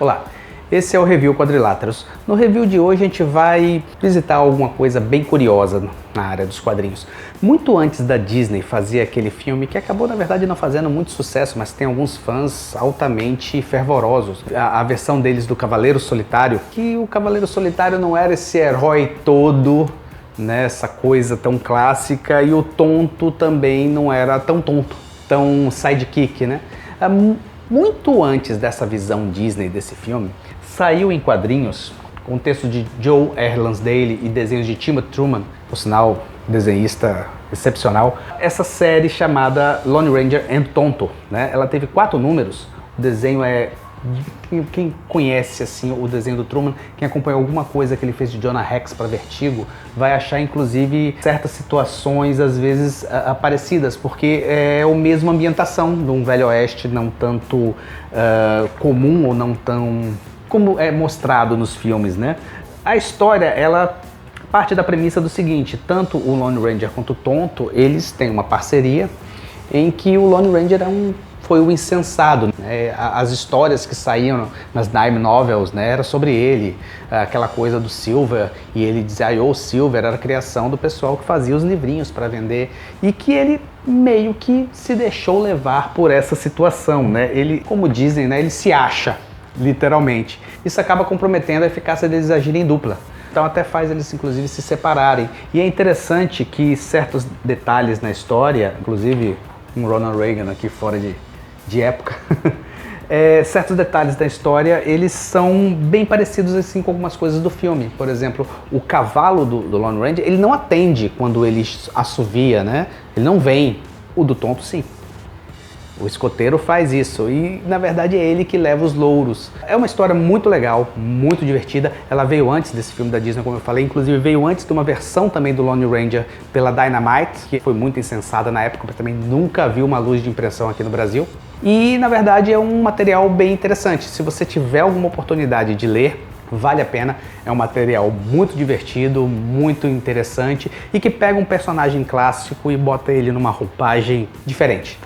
Olá, esse é o Review Quadriláteros. No review de hoje a gente vai visitar alguma coisa bem curiosa na área dos quadrinhos. Muito antes da Disney fazer aquele filme que acabou na verdade não fazendo muito sucesso, mas tem alguns fãs altamente fervorosos. A versão deles do Cavaleiro Solitário, que o Cavaleiro Solitário não era esse herói todo, né, essa coisa tão clássica, e o tonto também não era tão tonto, tão sidekick, né? Muito antes dessa visão Disney desse filme, saiu em quadrinhos, com texto de Joe R. Lansdale e desenhos de Timothy Truman, por sinal, desenhista excepcional, essa série chamada Lone Ranger and Tonto, né? Ela teve 4 números, o desenho é... Quem conhece assim o desenho do Truman, quem acompanhou alguma coisa que ele fez de Jonah Rex para Vertigo, vai achar inclusive certas situações às vezes parecidas, porque é a mesma ambientação de um Velho Oeste, não tanto comum ou não tão como é mostrado nos filmes, né? A história, ela parte da premissa do seguinte: tanto o Lone Ranger quanto o Tonto, eles têm uma parceria em que o Lone Ranger foi o insensado, né? As histórias que saíam nas Dime Novels, né, era sobre ele, aquela coisa do Silver, e ele dizia, o Silver era a criação do pessoal que fazia os livrinhos para vender, e que ele meio que se deixou levar por essa situação, né? Ele, como dizem, né, ele se acha, literalmente. Isso acaba comprometendo a eficácia deles agirem em dupla. Então até faz eles inclusive se separarem. E é interessante que certos detalhes na história, inclusive um Ronald Reagan aqui fora de época, certos detalhes da história, eles são bem parecidos assim com algumas coisas do filme. Por exemplo, o cavalo do Lone Ranger, ele não atende quando ele assovia, né? Ele não vem. O do Tonto, sim. O escoteiro faz isso e, na verdade, é ele que leva os louros. É uma história muito legal, muito divertida. Ela veio antes desse filme da Disney, como eu falei. Inclusive, veio antes de uma versão também do Lone Ranger pela Dynamite, que foi muito insensada na época, mas também nunca viu uma luz de impressão aqui no Brasil. E, na verdade, é um material bem interessante. Se você tiver alguma oportunidade de ler, vale a pena. É um material muito divertido, muito interessante e que pega um personagem clássico e bota ele numa roupagem diferente.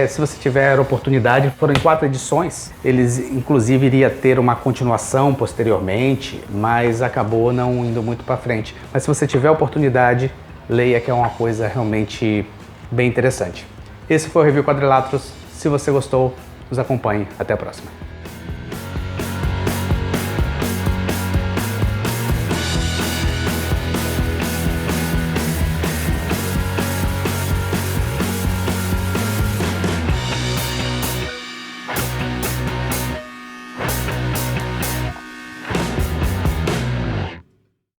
Se você tiver oportunidade, foram em 4 edições, eles inclusive iria ter uma continuação posteriormente, mas acabou não indo muito para frente. Mas se você tiver oportunidade, leia, que é uma coisa realmente bem interessante. Esse foi o Review Quadriláteros. Se você gostou, nos acompanhe. Até a próxima.